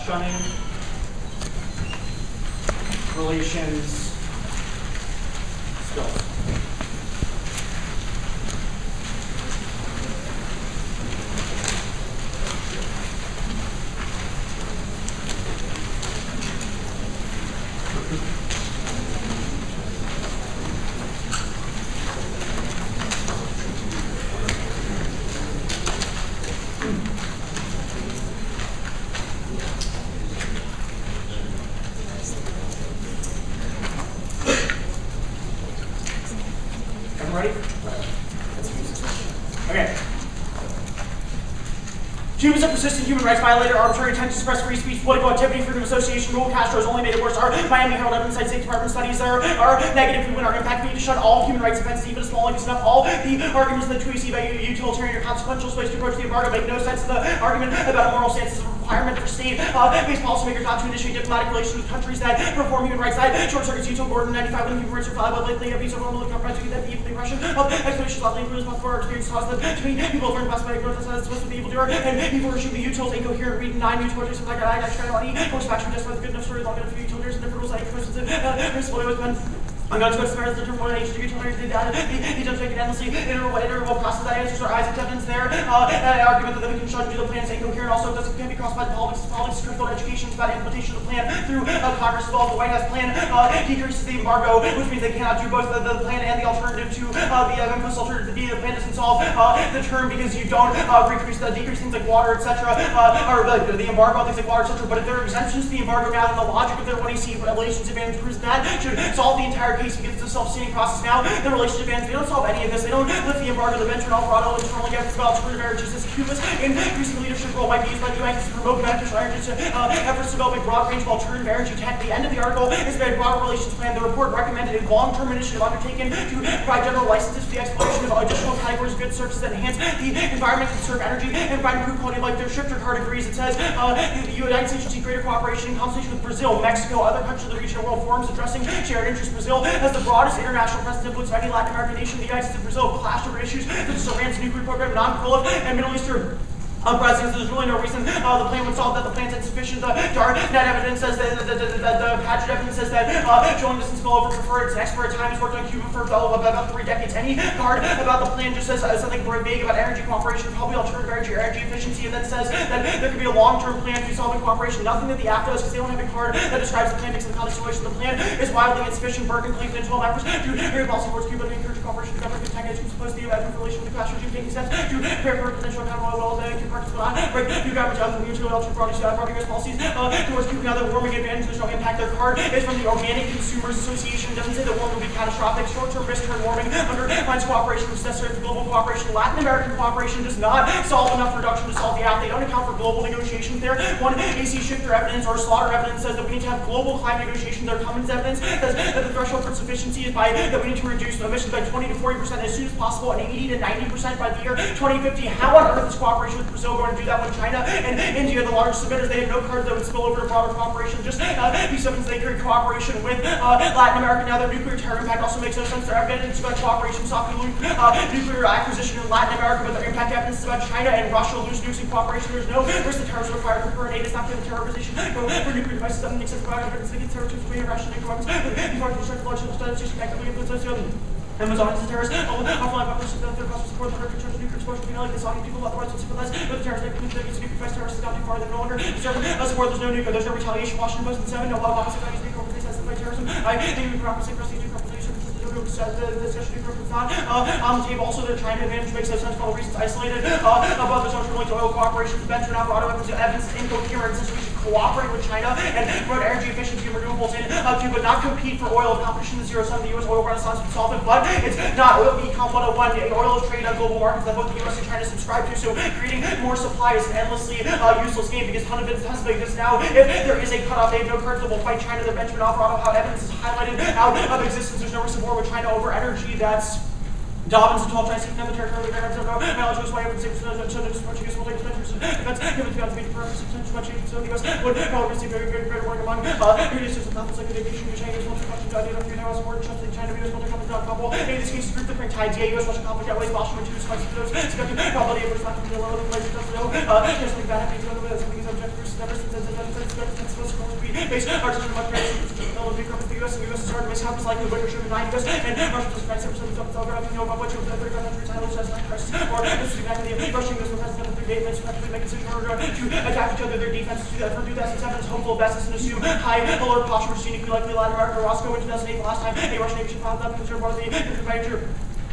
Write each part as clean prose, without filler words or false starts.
shunning relations skills. Cubans a persistent human rights violator, arbitrary intent to suppress free speech, political activity, freedom of association, rule Castro has only made it worse. Our Miami Herald Evidence State Department studies are negative. We win our impact. We need to shut all human rights offenses, even a small like enough. All the arguments in the tweets about utilitarian or consequential ways to approach the embargo make no sense. The argument about moral stance is a requirement for state-based policymakers not to initiate diplomatic relations with countries that perform human rights. That short circuits Utah Gordon 95 when human rights are filed lately. Abuse of normal compromise to get the impression of explanations of the responsible for our experience caused them to be people learn past by growth that's supposed to be evildoer and people worship the utils incoherent read 9 new tortures like I try to money post faction just for the good enough story long enough for utilitarians and different rules like questions principle always been I'm going to go to the term one age to utilitarians he does make it endlessly iterable process that answers our Isaac evidence there argument that we can shun do the plan is incoherent also doesn't can be crossed by the politics critical education about implementation of the plan through Congress as well. The White House plan decreases the embargo, which means they cannot do both the plan and the alternative to the implicit alternative to B. The plan doesn't solve the term because you don't decrease things like water, etc., or the embargo on things like water, etc. But if there are exemptions to the embargo now, then the logic of their 1AC relations advantage proves that should solve the entire case because it's a self-standing process now. The relationship advantage, they don't solve any of this. They don't lift the embargo, the bench, and Alvarado, and internally get about alternative marriages as Cuba's increasing leadership role might be used by the U.S. to promote beneficial efforts to develop a broad range of alternative energy tech. The end of the article is a very broad relations plan. The report recommended a long-term initiative undertaken to provide general licenses for the exploration of additional categories of goods, services that enhance the environment, conserve energy, and provide improved quality of life. Their Shifter card agrees. It says the United States should seek greater cooperation in consultation with Brazil, Mexico, other countries of the region and world forums addressing shared interests. Brazil has the broadest international presence influence of any Latin American nation. The United States and Brazil clashed over issues such as Iran's nuclear program, non-proliferation, and Middle Eastern presidents. There's really no reason the plan would solve that. The plan's insufficient. The net evidence says that the Paget evidence says that showing distance spillover preferred. It's an expert at time. Has worked on Cuba for about 3 decades. Any card about the plan just says something very vague about energy cooperation, probably alternative energy or energy efficiency, and then says that there could be a long-term plan to solving cooperation. Nothing that the act does because they don't have a card that describes the plan makes the constitution. The plan is wildly insufficient. Bergen claims in 12 efforts to carry policy towards Cuba to encourage cooperation to government techniques to suppose the relation with the class regime taking steps to prepare for potential accountable new government of mutually altered broading U.S. policies towards Cuba. Now the warming advantage, there's no impact. Their card is from the Organic Consumers Association. It doesn't say that warming will be catastrophic. Short-term risk turn warming undermines cooperation, which is necessary for global cooperation. Latin American cooperation does not solve enough reduction to solve the act. They don't account for global negotiations there. One AC Shifter evidence or Slaughter evidence says that we need to have global climate negotiations. Their Cummins evidence says that the threshold for sufficiency is that we need to reduce emissions by 20 to 40% as soon as possible and 80 to 90% by the year 2050. How on earth is cooperation with Brazil going to do that when China and India, the largest emitters, they have no cards that would spill over to broader cooperation? Just these evidence they carry cooperation with Latin America. Now their nuclear terror impact also makes no sense. Their evidence about cooperation stopping nuclear acquisition in Latin America, but their impact evidence is about China and Russia lose nukes in cooperation. There's no risk that terrorists required for current aid. It's not for the terrorization for nuclear devices. Doesn't make sense. Provide evidence against terrorists for irrational nuclear weapons. Before construct large studies, actively influence Amazon is a terrorist. Offline publishers that their customers support the record nuclear exposure. We know like the Saudi people otherwise would sympathize with the terrorists. They believe that nuclear device terrorists is not too far. They no longer deserve support. There's no nuclear. There's no retaliation. Washington Post and 7. No law of opposite values. Nuclear organizations that fight terrorism. I think we can properly across the nuclear compilation. The discussion nuclear is not on the table. Also, their China advantage makes no sense for all reasons isolated. Above the social link to oil cooperation, venture and Alvarado evidence incoherent since we should cooperate with China and promote energy efficiency and renewables in Cuba, not compete for oil. Competition is zero-sum. The U.S. oil renaissance would solve it, but it's not. Oil Econ 101. Oil is traded on global markets that both the U.S. and China subscribe to, so creating more supply is an endlessly useless game because ton of it has like this now. If there is a cutoff, they have no cards that will fight China. The Benjamin Alvarado, how evidence is highlighted out of existence. There's no risk of war with China over energy. That's Dobbins and 12 tries to the territory of knowledge was why I would say so much use will take defense given to be the purpose of too much so the US would probably receive very work among producers of nothing like aviation which Chinese military conflict idea of the US war trusting China US military conflict not couple. In this case group different tides, US Russian conflict outweighs Boston to spikes of those expected probability of responding to the lower place does no just like that happens to something is objective versus never since base are such a much greater the U.S. and USSR to miscount is likely winner should be 9 U.S. and Russia just 97% of the know about what you have the countries highly just like crisis or this is exactly the Russian US president of the debate that's practically make a decision in order to attack each other. Their defense from 2007 is hopeful best and assume high alert posture, which is uniquely likely Latin America or Roscoe in 2008. The last time a Russian nation found them concerned about the adventure.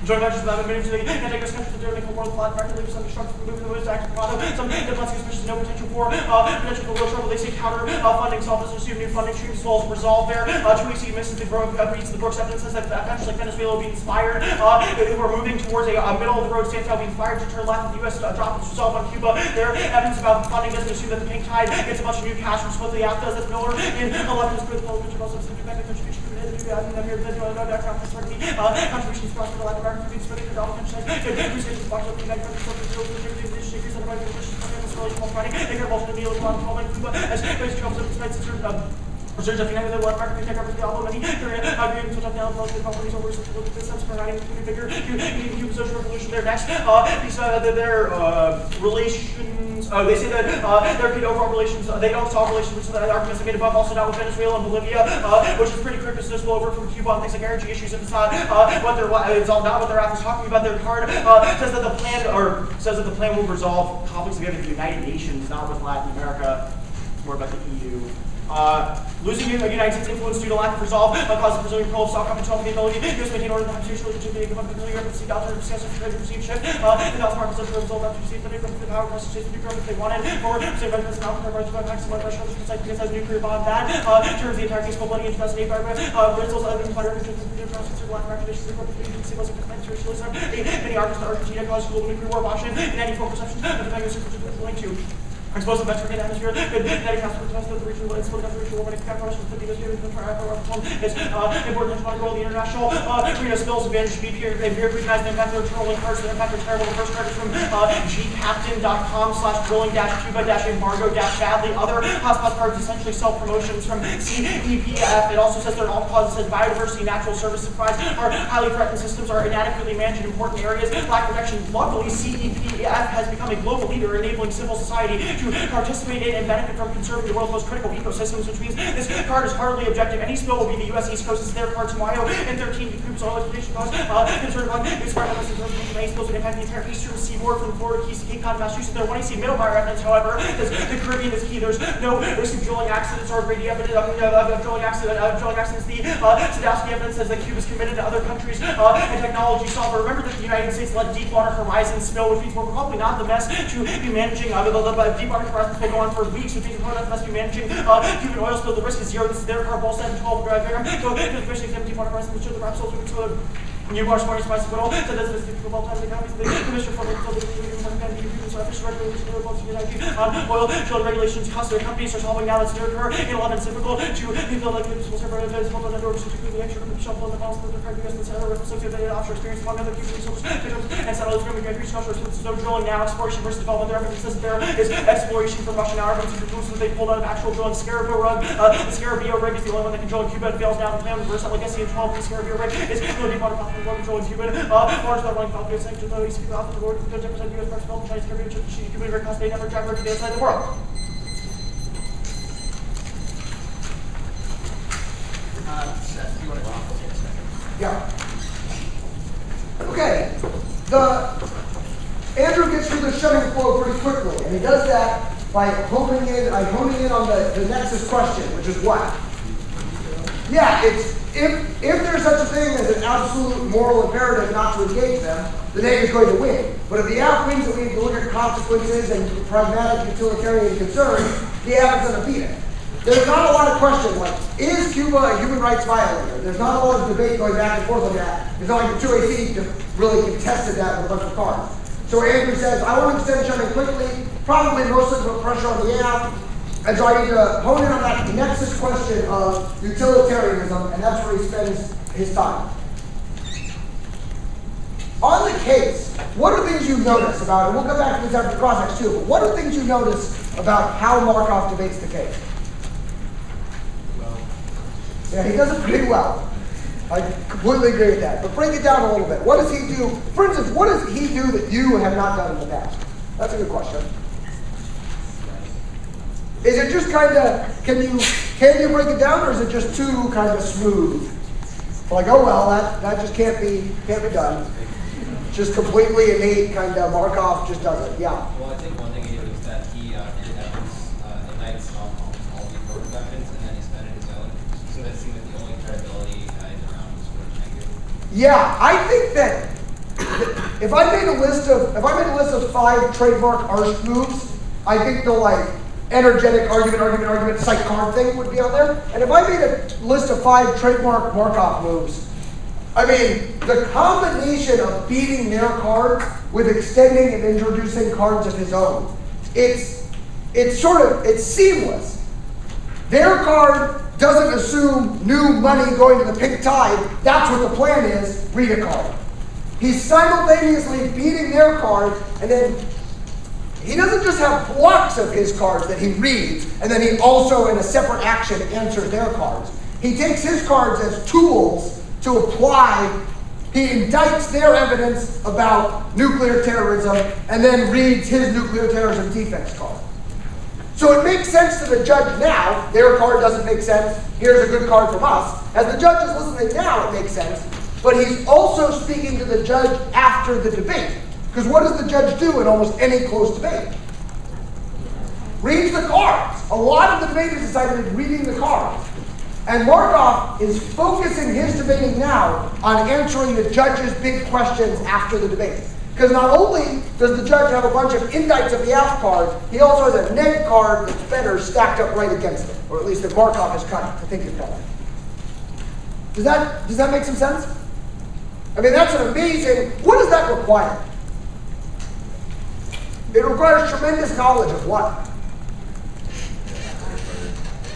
Joint ventures without admitting to the anti-US countries of the world of Latin America leaves some destruction from moving the ways to active product. Some diplomacy especially no potential for real trouble. They say counter funding solves this assume new funding streams as well as resolve there. 2 weeks ago, misses the Brooks evidence says that countries like Venezuela will be inspired. We're moving towards a middle of the road stance. Will be inspired to turn left. The U.S. drop its resolve on Cuba. Their evidence about funding doesn't assume that the pink tide gets a bunch of new cash from supposedly AFTA. That's Miller in 11 is for the public picture also something back in contribution to the contributions across the Latin American communities for the development countries. Research is boxed up in the United States. Research of United World Market Tech Company, although many agreements which have now developed companies over the steps for writing to figure Cuban social revolution. Their next, these their relations. They say that their overall relations. They don't solve relations, which the arguments made above. Also now with Venezuela and Bolivia, which is pretty critical to over from Cuba on things like energy issues. If it's not it's all not what they're after talking about. Their card says that the plan will resolve conflicts together with the United Nations, not with Latin America. More about the EU. Losing the United States influence due to lack of resolve causes Brazilian pro stock company to the ability to maintain order in the competition relationship to the Europe and see Delta discuss if trade receive shift. The Dallas market says the result after receive the power press to nuclear if they wanted. Or say Red President Alpha Rights by maximum pressure precisely because nuclear bomb that turns the entire case bloody in 2008 by Brazil's other fire process of Latin American issues many arguments that Argentina caused global nuclear war Washington and any full perception of the magnitude of linked to. Explosive vector in atmosphere, good kinetic transfer test of the regional explosive atmosphere, warming calculation for the atmosphere, the is important to control the international arena spills advantage BP recognized the impact of trolling cards. The impact of terrible. The first card is from gcaptain.com/rolling-cuba-embargo-badly. Other hotspot cards essentially self-promotions from CEPF. It also says they're all causes. It says biodiversity, natural service supplies are highly threatened systems are inadequately managed in important areas. Lack protection. Luckily, CEPF has become a global leader enabling civil society to participate in and benefit from conserving the world's most critical ecosystems, which means this card is hardly objective. Any spill will be the U.S. East Coast. It's their card tomorrow, and 13 decoups oil exploitation costs. Concerned among this card has any spills would impact the entire eastern seaboard from Florida Keys to Cape Cod, Massachusetts. There want to see middle bar evidence, however, because the Caribbean is key. There's no risk of drilling accidents or radio evidence of drilling accidents. The Sadowski evidence says that Cuba is committed to other countries and technology software. Remember that the United States let Deepwater Horizon spill, which means we're probably not the best to be managing. Deepwater Horizon will go on for weeks, which means we're not the best to be managing Cuban oil spill. The risk is zero. This is their car, ball 7, 12 diagram. So, the question is Deepwater Horizon, which show the rap souls, which show the New March Morning Spice Hospital, so that's the people all time the companies, the Commissioner for the oil field regulations cost their companies are solving now. That's near her in 11 difficult to people like this will serve as one of the doors to the extra shuffle in the house for the card US and center with associated offshore experience among other Cuban resources and settlers from the Great Structures. There's no drilling now, exploration versus development. Their evidence says there is exploration from Russian armaments and tools that they pulled out of actual drilling. Scarabeo rig, the Scarabeo rig is the only one that can drill in Cuba and fails now. The plan reverse legacy of 12 the Scarabeo rig is no deep water control in Cuba. Large level running Falcon sanctions though he's off the board with 10% US parts of Chinese Caribbean Cuban rig cost they never drive to the outside of the world. Seth, you want to take a second? Yeah. Okay. Andrew gets through the shutting flow pretty quickly, and he does that by honing in on the nexus question, which is what? Yeah, it's if there's such a thing as an absolute moral imperative not to engage them, the negative is going to win. But if the app wins and we look at consequences and pragmatic utilitarian concerns, the app is going to beat it. There's not a lot of question like, is Cuba a human rights violator? There's not a lot of debate going back and forth on that. It's not like the 2AC really contested that with a bunch of cards. So Andrew says, I want to extend shutting quickly, probably mostly put pressure on the app. And so I need to hone in on that nexus question of utilitarianism, and that's where he spends his time. On the case, what are things you notice about it? We'll go back to this after cross-ex too, but what are things you notice about how Markoff debates the case? Well. Yeah, he does it pretty well. I completely agree with that. But break it down a little bit. What does he do? For instance, what does he do that you have not done in the past? That's a good question. Is it just kind of, can you break it down, or is it just too kind of smooth? Like, oh well, that just can't be done. Just completely innate kind of Markoff just does it. Yeah. Well, I think one thing he did was that he did evidence indicts all the affirmative evidence, and then he spent it his own. So that seemed like the only credibility is around was sort of negative. Yeah, I think that if I made a list of 5 trademark Arsht moves, I think the like energetic argument, psych card thing would be on there. And if I made a list of 5 trademark Markoff moves, I mean, the combination of beating their card with extending and introducing cards of his own, it's seamless. Their card doesn't assume new money going to the pink tide. That's what the plan is. Read a card. He's simultaneously beating their card, and then he doesn't just have blocks of his cards that he reads, and then he also, in a separate action, answers their cards. He takes his cards as tools to apply. He indicts their evidence about nuclear terrorism, and then reads his nuclear terrorism defense card. So it makes sense to the judge now. Their card doesn't make sense. Here's a good card from us. As the judge is listening now, it makes sense. But he's also speaking to the judge after the debate. Because what does the judge do in almost any close debate? Reads the cards. A lot of the debate is decided in reading the cards. And Markoff is focusing his debating now on answering the judge's big questions after the debate. Because not only does the judge have a bunch of indicts of the aft cards, he also has a neg card that's better stacked up right against it. Or at least that Markoff has cut. I think it's better. Does that make some sense? I mean, that's an amazing, what does that require? It requires tremendous knowledge of what?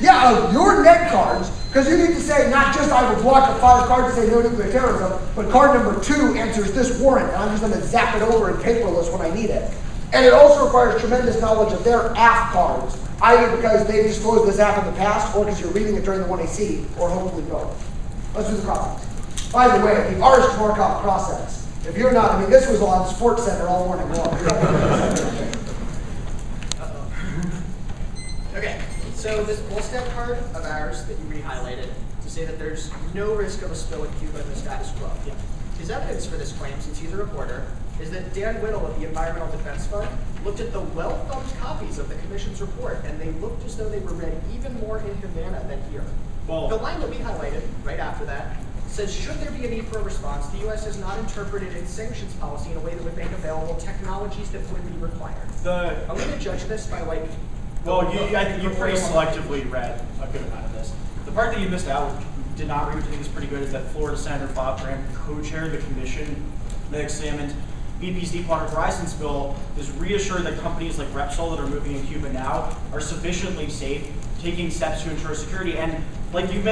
Yeah, of your neg cards, because you need to say not just I have a block of 5 cards to say no nuclear terrorism, but card number 2 answers this warrant, and I'm just going to zap it over in paperless when I need it. And it also requires tremendous knowledge of their aft cards, either because they've disclosed this app in the past, or because you're reading it during the 1AC, or hopefully both. Let's do the cross. By the way, the Arsht Markoff process. If you're not, I mean, this was on Sports Center all morning long. Okay, so this bull-step card of ours that you re-highlighted to say that there's no risk of a spill in Cuba in the status quo. Yeah. His evidence for this claim, since he's a reporter, is that Dan Whittle of the Environmental Defense Fund looked at the well-thumbed copies of the Commission's report, and they looked as though they were read even more in Havana than here. Well, the line that we highlighted right after that says, should there be a need for a response, the U.S. has not interpreted its sanctions policy in a way that would make available technologies that would be required. I'm going to judge this by like... Well, I think you pretty selectively read a good amount of this. The part that you missed out, did not read, which I think is pretty good, is that Florida Senator Bob Graham co-chaired the commission that examined BP's Deepwater Horizon spill, is reassured that companies like Repsol that are moving in Cuba now are sufficiently safe, taking steps to ensure security. And like you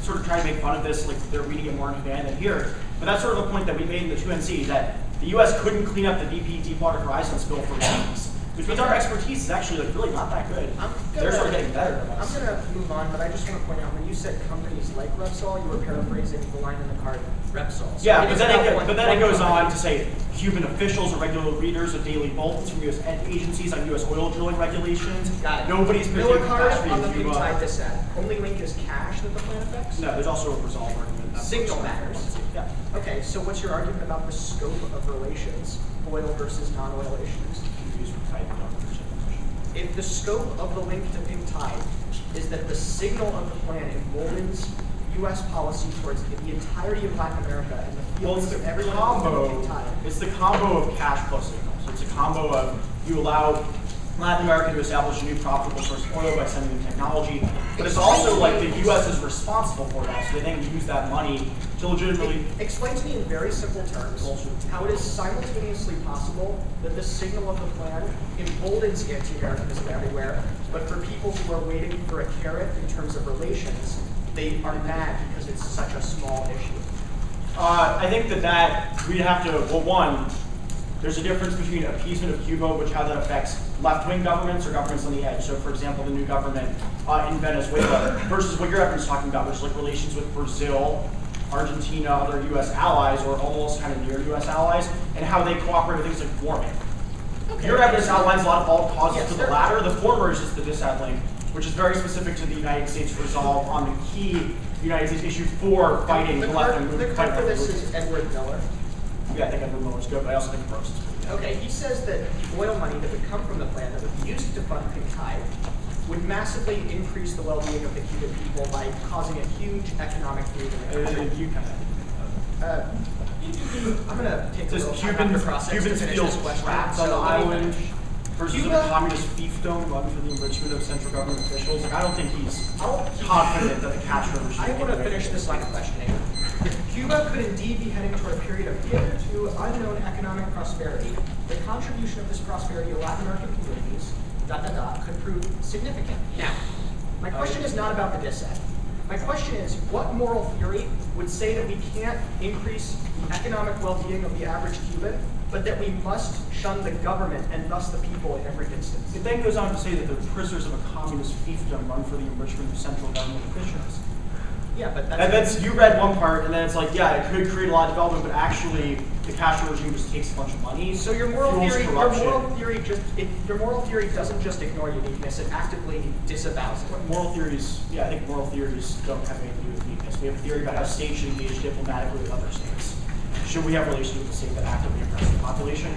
sort of try to make fun of this, like they're reading it more in Havana than here. But that's sort of a point that we made in the 2NC, that the US couldn't clean up the BP Deepwater Horizon spill for weeks. Which means our expertise is actually like really not that good. They're sort of getting better than us. I'm going to move on, but I just want to point out, when you said companies like Repsol, you were paraphrasing the line in the card, Repsol. So yeah, but then it goes on to say Cuban officials are regular readers of daily bulletins from U.S. agencies on U.S. oil drilling regulations. Got it. Nobody's Miller card on the pink tide this ad. Only link is cash that the plan affects? No, there's also a resolve argument. Signal matters. Yeah. Okay, so what's your argument about the scope of relations, oil versus non-oil issues? If the scope of the link to pink tide is that the signal of the plan emboldens U.S. policy towards the entirety of Latin America and the feelings of everyone on pink tide. It's the combo of cash plus signal. So it's a combo of you allow Latin America to establish a new profitable source of oil by sending them technology, but it's also like the U.S. is responsible for that, so they then use that money to legitimately... Explain to me in very simple terms how it is simultaneously possible that the signal of the plan emboldens anti-Americanism everywhere, but for people who are waiting for a carrot in terms of relations, they are mad because it's such a small issue. I think that we'd have to, well, one, there's a difference between appeasement of Cuba, which how that affects left-wing governments or governments on the edge. So, for example, the new government in Venezuela versus what your everyone's talking about, which is like relations with Brazil, Argentina, other U.S. allies, or almost kind of near U.S. allies, and how they cooperate with things like warming. Okay. Your evidence outlines a lot of all causes to the latter. The former is just the disadd link, which is very specific to the United States resolve on the key United States issue for fighting the left and the clerk for this is Edward Miller. Yeah, I think Edward Miller's good, but I also think Prost is pretty good. Okay, he says that oil money that would come from the plan that would be used to fund Pink Tide would massively increase the well-being of the Cuban people by causing a huge economic boom in the country. You kind of. I'm gonna take Says a little time after process to Cubans finish feel this question. trapped on the island versus Cuba- a communist fiefdom run for the enrichment of central government officials. Like, I don't think he's confident that the Castro regime. I want to finish this line of questioning. Cuba could indeed be heading toward a period of hitherto unknown economic prosperity. The contribution of this prosperity to Latin American communities, could prove significant. Now, my question is not about the dissent. My question is, what moral theory would say that we can't increase the economic well-being of the average Cuban, but that we must shun the government and thus the people in every instance? It then goes on to say that they're prisoners of a communist fiefdom run for the enrichment of central government officials. Yeah, but And that's, you read one part, and then it's like, yeah, it could create a lot of development, but actually, the Castro regime just takes a bunch of money. So your moral fuels theory, corruption. your moral theory doesn't just ignore uniqueness; it actively disavows it. Moral theories, yeah, I think moral theories don't have anything to do with uniqueness. We have a theory about how states should engage diplomatically with other states. Should we have relations with a state that actively oppresses the population?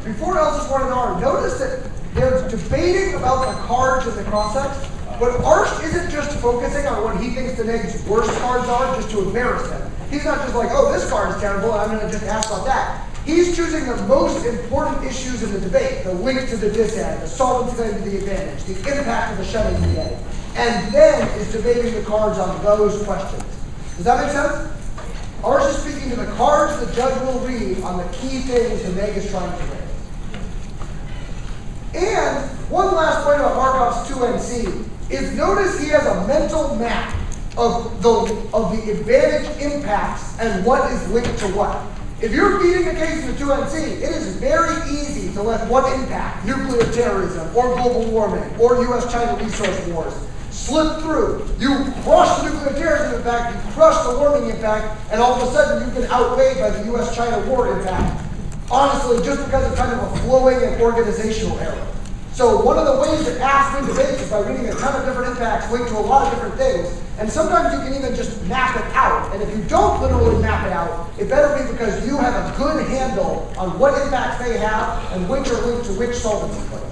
Before Elsa's going on, notice that they're debating about the cards in the cross-sex, but Arsht isn't just focusing on what he thinks the neg's worst cards are just to embarrass them. He's not just like, oh, this card is terrible, I'm going to just ask about that. He's choosing the most important issues in the debate, the link to the disadvantage, the solvency claim to the advantage, the impact of the shutting the edge, and then is debating the cards on those questions. Does that make sense? Arsht is speaking to the cards the judge will read on the key things the neg is trying to raise. And one last point about Markoff's 2NC is notice he has a mental map of the advantage impacts and what is linked to what. If you're beating the case in the 2NC, it is very easy to let one impact, nuclear terrorism, or global warming, or US-China resource wars, slip through. You crush the nuclear terrorism impact, you crush the warming impact, and all of a sudden you've been outweighed by the US-China war impact. Honestly, just because of kind of a flowing and organizational error. So one of the ways to ask in debates is by reading a ton of different impacts linked to a lot of different things. And sometimes you can even just map it out. And if you don't literally map it out, it better be because you have a good handle on what impacts they have and which are linked to which solvency claims.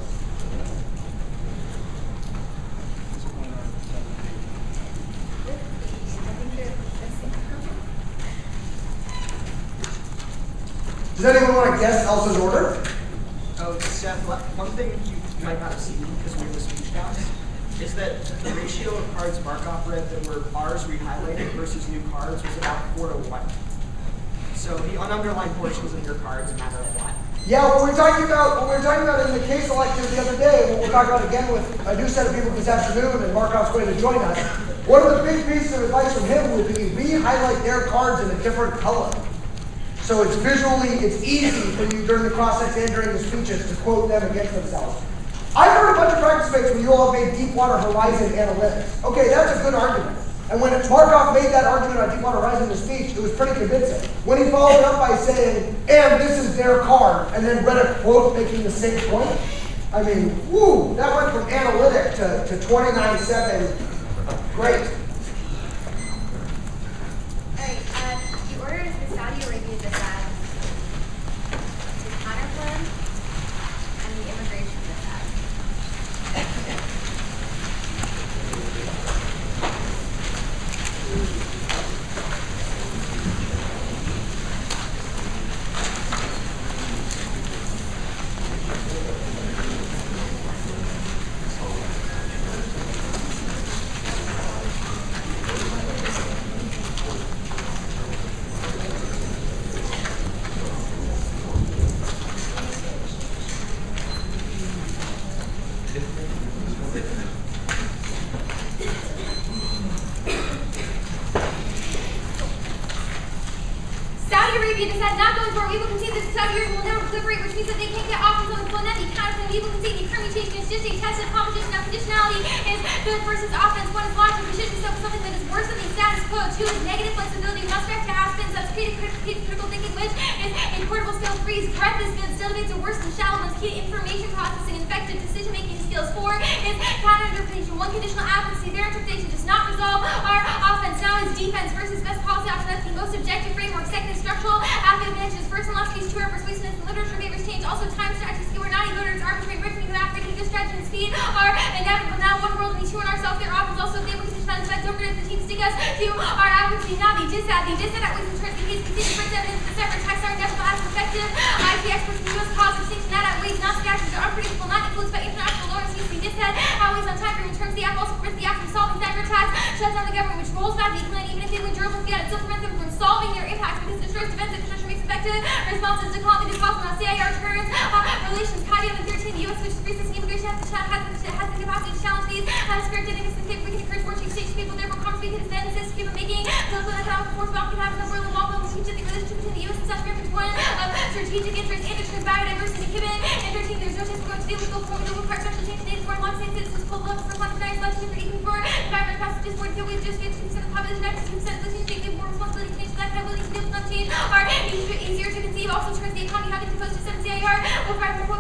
Does anyone want to guess Elsa's order? Oh, Seth, one thing you might not have seen because we were the speech docs is that the ratio of cards Markoff read that were ours re-highlighted versus new cards was about 4 to 1. So the ununderlined portions of your cards matter a lot. Yeah, what we were talking about in the case elective the other day, what we'll talk about again with a new set of people this afternoon, and Markoff's going to join us. One of the big pieces of advice from him would be re-highlight their cards in a different color. So it's easy for you during the cross-sex and during the speeches to quote them against themselves. I've heard a bunch of practice debates where you all have made Deepwater Horizon analytics. Okay, that's a good argument. And when Markoff made that argument on Deepwater Horizon in the speech, it was pretty convincing. When he followed it up by saying, and this is their card, and then read a quote making the same point, I mean, woo, that went from analytic to 29-7. Great. The order is the Saudi Arabia defense, the counterpoints, and the immigration defense. Saudi Arabia decides not going for it. We will concede that Saudi Arabia will never proliferate, which means that they can't get off until it's net. The counterpoint, we will concede the permutation is just a test of competition. Now, conditionality is good versus offense. One is logic. We should do something that is worse than the status quo. Two is negative flexibility. Must react to aspens. That's critical thinking, which is a portable skill. Three is breadth is good. Still debates are worse than shallow ones. Key to information processing, effective decision making skills. Four is counter defense versus best policy option. That's the most objective framework. Second, structural active advantages. First and last case, two are persuasiveness and literature favors change. Also, time strategy, skill, or naughty voters, arbitrary reckoning of African good strategy and speed are inevitable. Now, one world and two in ourselves. Their options also if they were conditioned on effect over the team stick us to our advocacy. Now, the dissat that was in terms of case considered for evidence the separate text are inevitable as effective. IP experts in the U.S. cause extinction that outweighs Nazi actions are unpredictable, not influenced by international law. The dissat outweighs on time frame in terms of the act also prevents the act from solving cyber attacks, shuts down the government, which rolls back the economy even if they win journalists yet. It still prevents them from solving their impacts because it destroys defensive infrastructure, makes effective responses to conflict possible. Now, CIR turns relations. Caveat number 13, the U.S. which pre-existing immigration has the capacity to challenge these spirit dynamics and we can encourage more exchange people, therefore commerce because then insists Cuba making political and economic force about can have number of the long teach that the relationship between the U.S. and South America is one of strategic interest and interest biodiversity. Cuban and 13, there's no chance we're going to deal with global part social change today. Foreign law saying citizens pulled up for one nice election for even for environment passages for until we just get 2% of the population, 92% of the change, take more responsibility to change that kind of ability to deal with change are easier to conceive. Also turns the economy having to post to 7 CIR with 1.5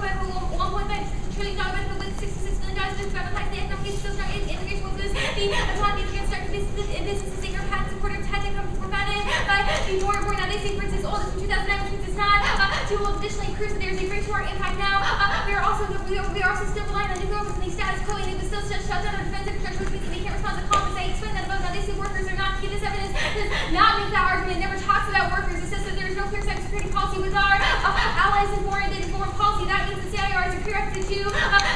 trillion dollar benefit with $66 million to privatize the economic case still strong immigration will lose the autonomy to start businesses take our patent supporter tech companies were founded by the more now they say for instance oldest from 2009 which means it's not too old additionally proves that there's a great to our impact now. We are also still relying on nuclear weapons and the status quo and it was still shut down on defense infrastructure which means that they can't respond to calls. I explained that above. Now they say workers are not key. This evidence does not make that argument. It never talks about workers. It says that there is no clear cybersecurity policy with our allies and foreign policy. That means the CIR is a prerequisite to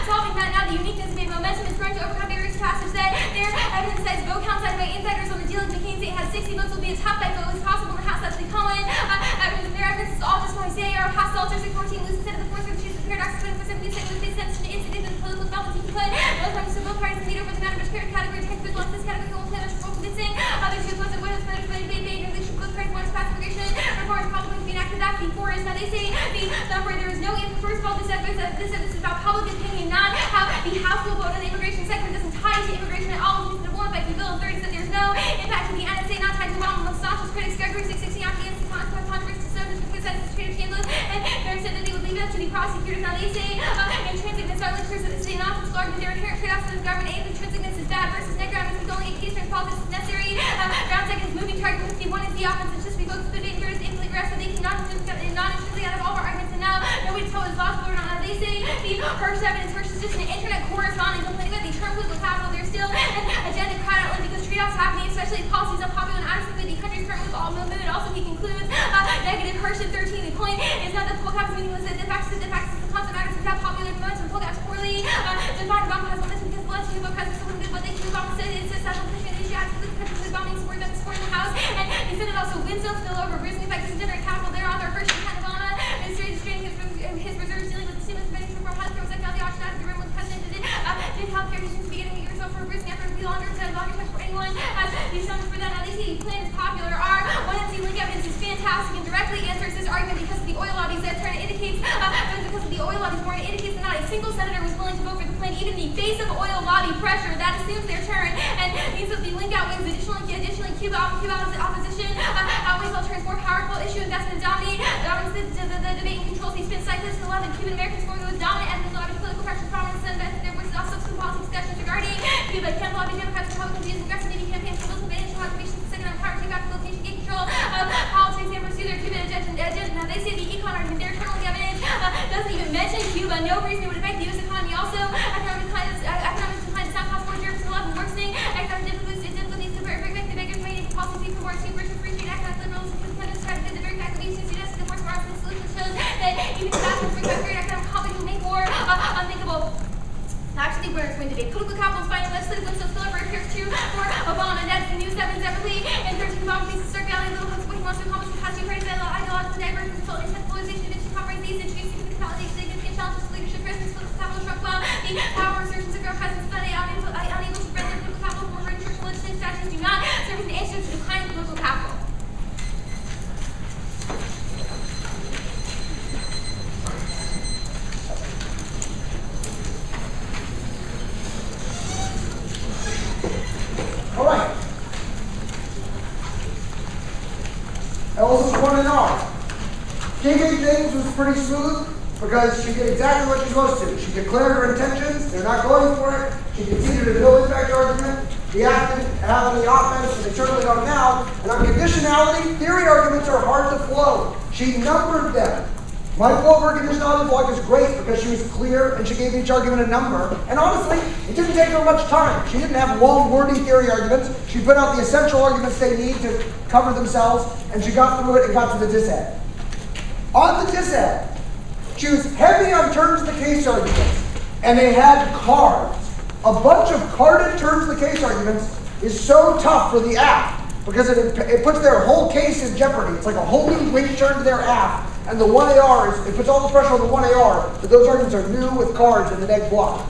solving that. Now the uniqueness of momentum is growing to overcome barriers to passage that their evidence says vote count cited by insiders on the deal of McCain State has 60 votes will be a top five vote is possible in the House. That's the Cohen evidence. Their evidence is all just going CIR passed all 614 loses instead of the fourth choose the paradox 24/7 new segment they sense an incident in the political development you can put both parties to both parties and lead over the matter which category takes good loss this category will play much role convincing other two opposite what is better for the debate they should both parties want to pass immigration reform is probably being enacted that before is now they say the number there is no first of all this evidence is about public opinion not how the House will vote on the immigration sector doesn't tie to immigration at all which is the one by the bill of 30 said there's no impact to the NSA not tied to Obama among staunchest critics Gregory 660 afghans controversy to some criticized the Secretary of Chamberlain and Barron said that they would leave it up to the prosecutors now they say intrinsicness are lectures that the state office large and their inherent trade-offs of the government and intrinsicness is bad versus negative is only a case for politics is necessary ground second is moving target 51 is the offense it's just we both stood in here is infinitely aggressive they cannot intrinsically out of all of our arguments and now nobody told us logical or not now they say the Hirsch evidence Hirsch is just an internet correspondent complaining about the term political capital there's still an agenda crowd outline because trade-offs happening especially if policies unpopular and honestly the country's current with all movement also he concludes negative Hirsch in 13 the point is not that the political capital meaningless the facts is the concept matters without popular momentum political capital poorly defined Obama has momentum because blood to vote president someone good what they can Obama said it says that the issue actually the country bombing support that support in the House and he said it also wins don't spill over reason effect is different capital there on their Hirsch and kind of Obama is restraining his reserves dealing with the stimulus spending from healthcare was like now the auction out of the room when the president did healthcare he seems to be getting years old for a reason after the longer time for anyone as these numbers for that now they say the plan is popular our 1MC link evidence is fantastic and directly answers this argument because of the oil lobbies that turn indicates because of the oil lobbies more it indicates that not a single senator was willing to vote for the plan even in the face of oil lobby pressure that assumes their turn and means that the link outweighs additionally Cuba opposition outweighs all turns more powerful issue investment dominate the debate and controls these spin cyclists 11 Cuban Americans going to dominant and lobby political pressure prominence and there was also some policy discussions regarding Cuba can lobby Democrats Republicans use aggressive Navy campaigns for local financial occupation second on power geographical location gain control of politics and pursue their Cuban agenda now they say the econ argument their internal evidence doesn't even mention Cuba no reason it would affect the U.S. economy also economic decline is not possible for Germans to love and worsening economic difficulties to bring back the bigger community policies for more super free trade economic liberals and independence try to the very fact that we used to the force of our solution shows that even disaster free great economic conflict will make war unthinkable. Actually, we're going to be political capital finding legislative wins so spillover appears to for Obama. That's the news 7 separately and 13 Obama faces circle alley little hooks what he wants to accomplish with past parties ideological divergence control polarization addiction conference these introducing municipality significant challenges to leadership presence political capital shrunk while the power resurgence of our presence study unable to spread their political capital for church legislative statutes do not serve as an answer to declining political capital. All right. Elsa's 1-0. Keeping things was pretty smooth because she did exactly what she's supposed to. She declared her intentions. They're not going for it. She conceded a no impact argument. The active have any offense, and they certainly don't now. And on conditionality, theory arguments are hard to flow. She numbered them. My flow of her conditionality blog is great because she was clear and she gave each argument a number. And honestly, it didn't take her much time. She didn't have long, wordy theory arguments. She put out the essential arguments they need to cover themselves, and she got through it and got to the disad. On the disad, she was heavy on terms of the case arguments, and they had cards. A bunch of carded terms of the case arguments is so tough for the app because it puts their whole case in jeopardy. It's like a whole new wing turn to their app. And the 1AR, it puts all the pressure on the 1AR, but those arguments are new with cards in the neg block.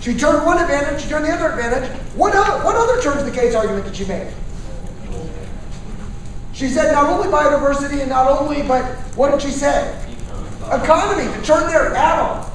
She turned one advantage, she turned the other advantage. What other terms of the case argument did she make? She said not only biodiversity and not only, but what did she say? Economy, to turn their add-on.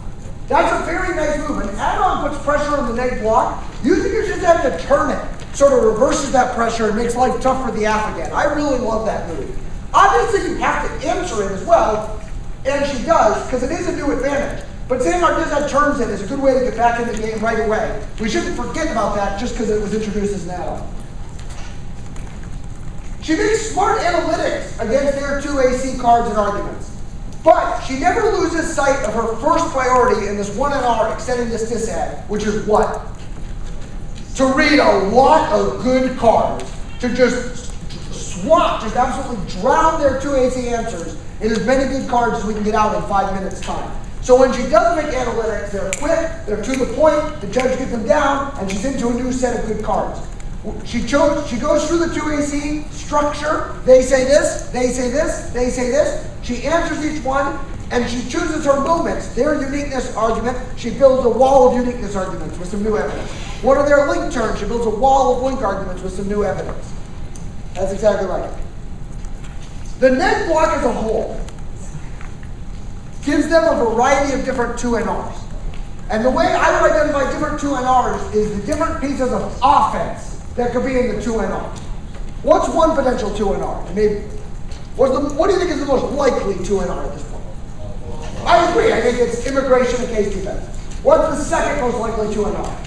That's a very nice move. An add-on puts pressure on the neg block. Using your just have to turn it sort of reverses that pressure and makes life tough for the app again. I really love that move. Obviously, you have to answer it as well, and she does, because it is a new advantage. But saying our disad turns it is a good way to get back in the game right away. We shouldn't forget about that just because it was introduced as an add-on. She makes smart analytics against their two AC cards and arguments. But she never loses sight of her first priority in this 1NR extending this disad, which is what? To read a lot of good cards, to just swap, just absolutely drown their two AC answers in as many good cards as we can get out in 5 minutes time. So when she does make analytics, they're quick, they're to the point, the judge gets them down, and she's into a new set of good cards. She goes through the two AC structure, they say this, they say this, they say this, she answers each one, and she chooses her moments, their uniqueness argument, she builds a wall of uniqueness arguments with some new evidence. What are their link terms? She builds a wall of link arguments with some new evidence. That's exactly right. The neg block as a whole gives them a variety of different 2NRs. And the way I would identify different 2NRs is the different pieces of offense that could be in the 2NR. What's one potential 2NR? Maybe. What do you think is the most likely 2NR at this point? I agree. I think it's immigration and case defense. What's the second most likely 2NR?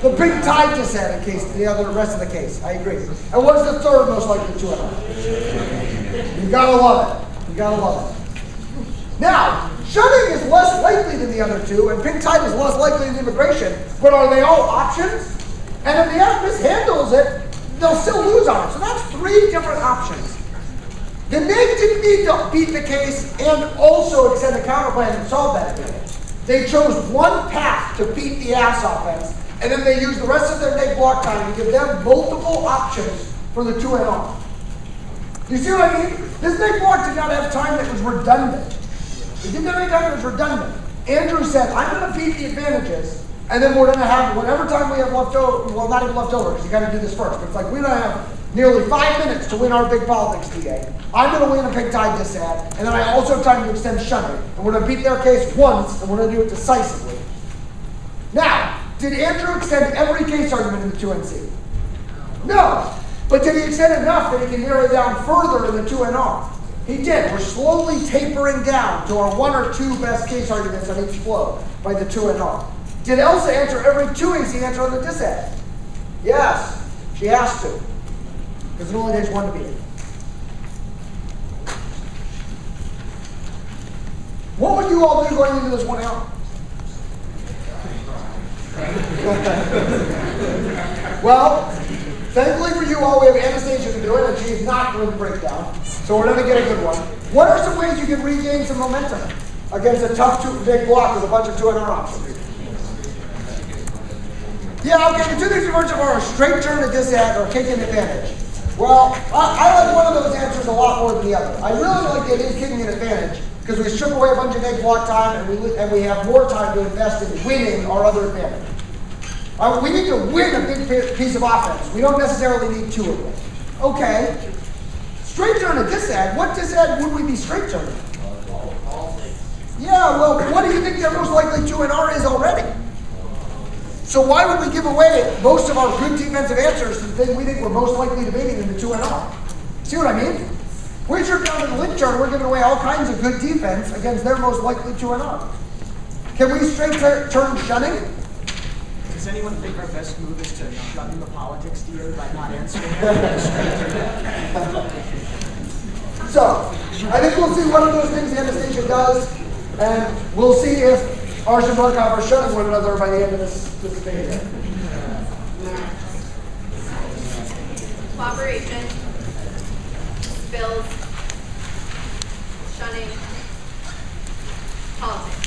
The big tie disad in case the rest of the case. I agree. And what's the third most likely 2NR? You gotta love it. You gotta love it. Now, shunning is less likely than the other two, and pink tide is less likely than immigration, but are they all options? And if the app mishandles it, they'll still lose on it. So that's three different options. The neg didn't need to beat the case and also extend the counterplan and solve that advantage. They chose one path to beat the ass offense, and then they used the rest of their neg block time to give them multiple options for the 2NR. You see what I mean? This neg block did not have time that was redundant. It didn't have any time that was redundant. Andrew said, I'm going to beat the advantages, and then we're going to have whatever time we have left over, well, not even left over, because you got to do this first, but it's like we're going to have nearly 5 minutes to win our big politics DA. I'm going to win a pink tie disad, and then I also have time to extend shunning, and we're going to beat their case once, and we're going to do it decisively. Now, did Andrew extend every case argument in the 2NC? No. But did he extend enough that he can narrow it down further in the 2NR? He did. We're slowly tapering down to our 1 or 2 best case arguments on each flow by the 2NR. Did Elsa answer every 2AC answer on the disad? Yes. She has to. Because it only takes 1 to beat it. What would you all do going into this 1 hour? Well, thankfully for you all, we have Anastasia to do it, and she is not going to break down. So we're going to get a good one. What are some ways you can regain some momentum against a tough big block with a bunch of 2NR options? Yeah, okay, the two things emerge are a straight turn, a disad, or a kicking advantage. Well, I like one of those answers a lot more than the other. I really like the idea of kicking an advantage because we strip away a bunch of neg block time and we have more time to invest in winning our other advantage. We need to win a big piece of offense. We don't necessarily need 2 of them. Okay. Straight turn a disad. What disad would we be straight turning? Yeah, well, what do you think their most likely 2NR is already? So why would we give away most of our good defensive answers to the thing we think we're most likely debating in the 2NR? See what I mean? We strip down to the link chart, we're giving away all kinds of good defense against their most likely 2NR. Can we straight turn shunning? Does anyone think our best move is to shut in the politics to you by not answering? So, I think we'll see one of those things Anastasia does, and we'll see if Arsht and Markoff are shutting one another by the end of this debate here. Cooperation, spills, shunning, politics.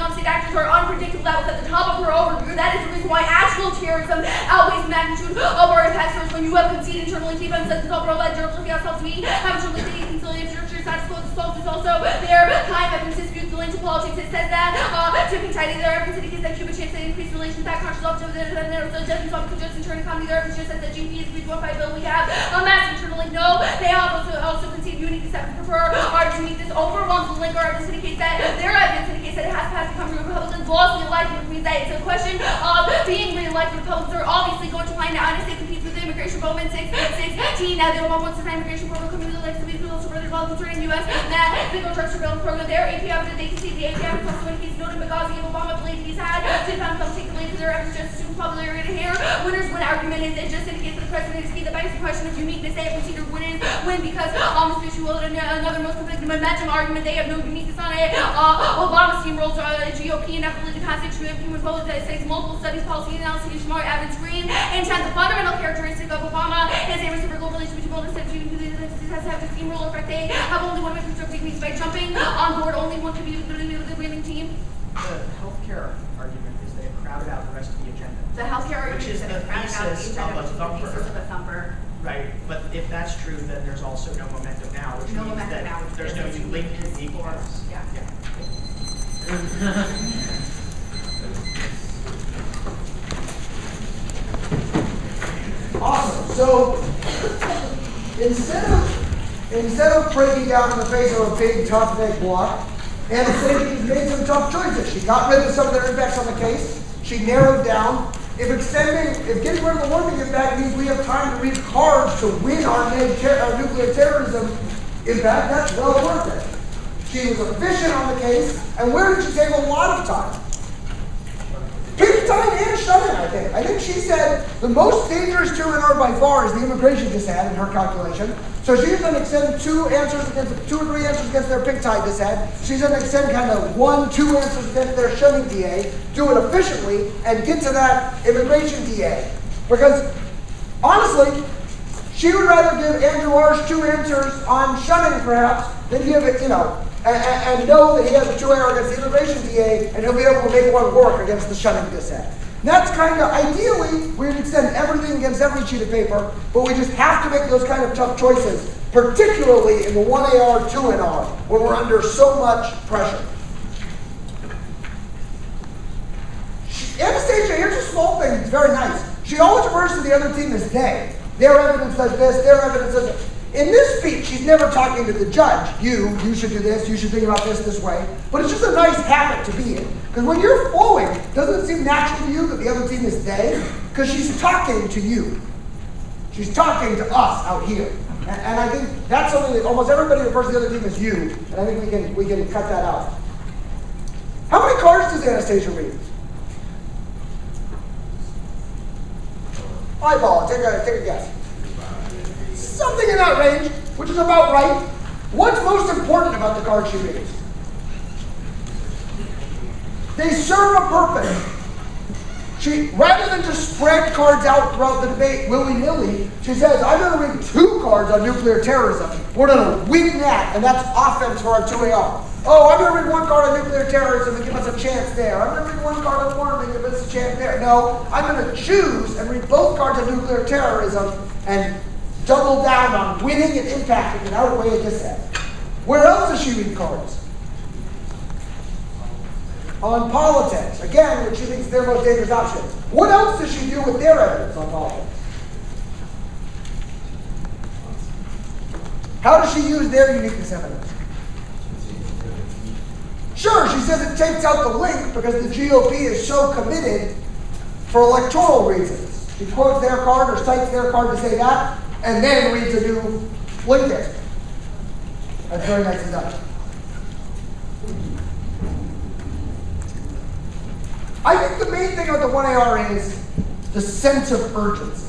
non-state actors are unpredictable. That was at the top of her overview. That is the reason why actual terrorism outweighs the magnitude of our attacks. First, when you have conceded internally, keep emphasizing self-role that Georgetown Debate Seminar, have shown the state conciliation structure status quo dissolved is also their time evidence disputes the link to politics. It says that tipping tidy their evidence indicates that Cuba chance that increased relations that conscious officer of the just internal economy. Their evidence just says that GDP is 3.5 billion. We have a massive internal link. No, they also concede unique deception prefer our to meet this overwhelms the link. Our evidence indicates that their evidence indicates that it has to come to Republicans lost the election, which means that it's a question of being re-elected. Republicans are obviously going to find out if they compete with the immigration bill in 616. Now they will want to find immigration program coming to the legislative people also further developments in the U.S. that they go structure bill program. Their API evidence they concede the API evidence also indicates noted Benghazi and Obama believe he's had to found some take the lead to their evidence just assume popularity here. Winners win argument is it just indicates that the president is key. The biggest question of uniqueness they have considered win because on this issue another most conflicting momentum argument they have no uniqueness on it. Obama steamrolls GOP and after the passage to human votes that states multiple studies, policy analysis, smart evidence green. And the fundamental characteristic of Obama is a reciprocal relation between both states has to have the steamroller effect. They have only one way to construct techniques by jumping on board. Only one can be the winning team. The healthcare argument is they have crowded out the rest of the agenda. The healthcare argument which is the thesis of a thumper. Right, but if that's true, then there's also no momentum now, which means that there's no link to equals. Yeah. Awesome. So instead of breaking down in the face of a big tough big block, Anastasia made some tough choices. She got rid of some of their impacts on the case. She narrowed down. If getting rid of the warming impact means we have time to read cards to win our nuclear terrorism impact, that's well worth it. She was efficient on the case, and where did she save a lot of time? Pick time and shutting, I think. I think she said the most dangerous 2 in R by far is the immigration dissent in her calculation. So she's going to extend 2 or 3 answers against their pick tie dissent. She's going to extend kind of 1, 2 answers against their shunning DA, do it efficiently, and get to that immigration DA. Because honestly, she would rather give Andrew Arsht 2 answers on shunning perhaps than give it, and know that he has a 2 error against the immigration DA, and he'll be able to make one work against the shunning dissent. And that's kind of, ideally, we'd extend everything against every sheet of paper, but we just have to make those kind of tough choices, particularly in the 1AR, 2NR, when we're under so much pressure. Anastasia, here's a small thing, it's very nice. She always refers to the other team as they. Their evidence does this, their evidence does this. In this speech, she's never talking to the judge. You should do this, you should think about this way. But it's just a nice habit to be in. Because when you're flowing, doesn't it seem natural to you that the other team is they? Because she's talking to you. She's talking to us out here. And I think that's something that almost everybody refers to the other team as you. And I think we can cut that out. How many cards does Anastasia read? Eyeball, take a guess. Something in that range, which is about right. What's most important about the cards she reads? They serve a purpose. She, rather than just spread cards out throughout the debate willy-nilly, she says, I'm going to read 2 cards on nuclear terrorism. We're going to win that, and that's offense for our 2AR. Oh, I'm going to read 1 card on nuclear terrorism and give us a chance there. I'm going to read 1 card on warming and give us a chance there. No, I'm going to choose and read both cards on nuclear terrorism and double down on winning and impacting and outweigh a dissent. Where else does she read cards? On politics. Again, which she thinks is their most dangerous option. What else does she do with their evidence on politics? How does she use their uniqueness evidence? Sure, she says it takes out the link because the GOP is so committed for electoral reasons. She quotes their card or cites their card to say that, and then reads a new link there. That's very nicely done. I think the main thing about the 1AR is the sense of urgency.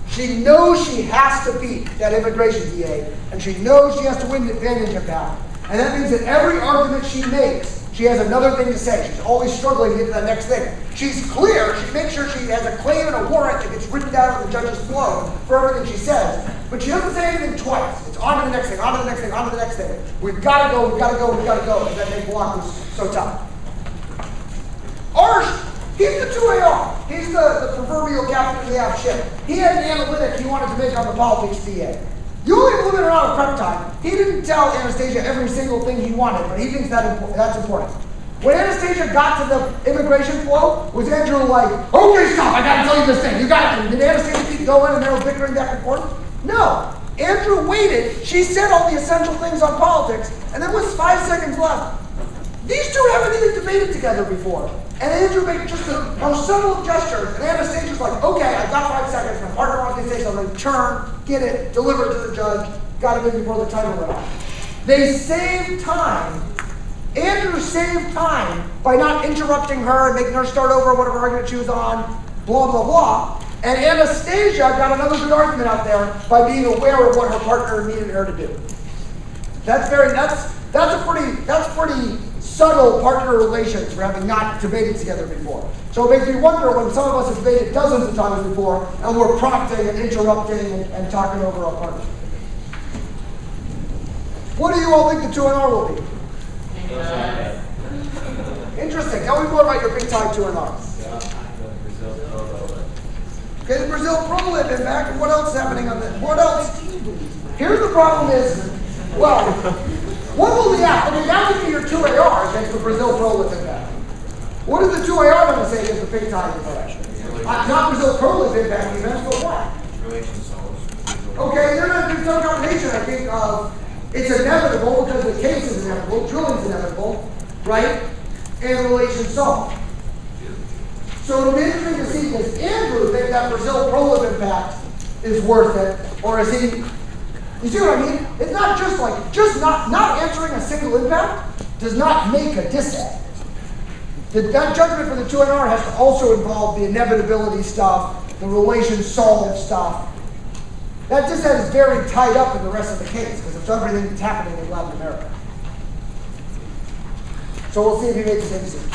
She knows she has to beat that immigration DA, and she knows she has to win the advantage of that. And that means that every argument she makes, she has another thing to say. She's always struggling to get to that next thing. She's clear. She makes sure she has a claim and a warrant that gets written down on the judge's throne for everything she says. But she doesn't say anything twice. It's on to the next thing, on to the next thing, on to the next thing. We've got to go, we've got to go, we've got to go. Because that big block was so tough. Arsht, he's the 2AR. He's the proverbial captain of the app ship. He had an analytic he wanted to make on the politics TA. You only have a limited amount of prep time. He didn't tell Anastasia every single thing he wanted, but he thinks that's important. When Anastasia got to the immigration flow, was Andrew like, okay, stop, I gotta tell you this thing, you got it. Did Anastasia keep going and they were bickering back and forth? No. Andrew waited, she said all the essential things on politics, and then with 5 seconds left, these two haven't even debated together before. And Andrew made just the most subtle of gestures, and Anastasia's like, okay, I've got 5 seconds, my partner wants me to say something, turn, get it, deliver it to the judge, got it in before the timer went off. They saved time. Andrew saved time by not interrupting her and making her start over whatever argument she was on, blah, blah, blah. And Anastasia got another good argument out there by being aware of what her partner needed her to do. That's pretty subtle partner relations for having not debated together before. So it makes me wonder when some of us have debated dozens of times before and we're prompting and interrupting and talking over our partner. What do you all think the 2NR will be? Interesting. Tell me more about your big time 2NR. Okay, the Brazil pro-lib impact, and what else is happening on this? What else? Here's the problem is, well, what will the app? Okay, now give me your 2AR against the Brazil pro-lib impact. What is the 2AR going to say against the big time impact? Not Brazil pro-lib impact events, but what? Okay, they're going to do some combination, I think, of it's inevitable because the case is inevitable, drilling's inevitable, right? And relation solved. So it'll be interesting to see, does Andrew think that Brazil pro-lib impact is worth it, or is he, you see what I mean? It's not just like, not answering a single impact does not make a dissent. That judgment for the 2NR has to also involve the inevitability stuff, the relation solved stuff. That dissent is very tied up in the rest of the case because it's everything that's happening in Latin America. So we'll see if he makes the same decision.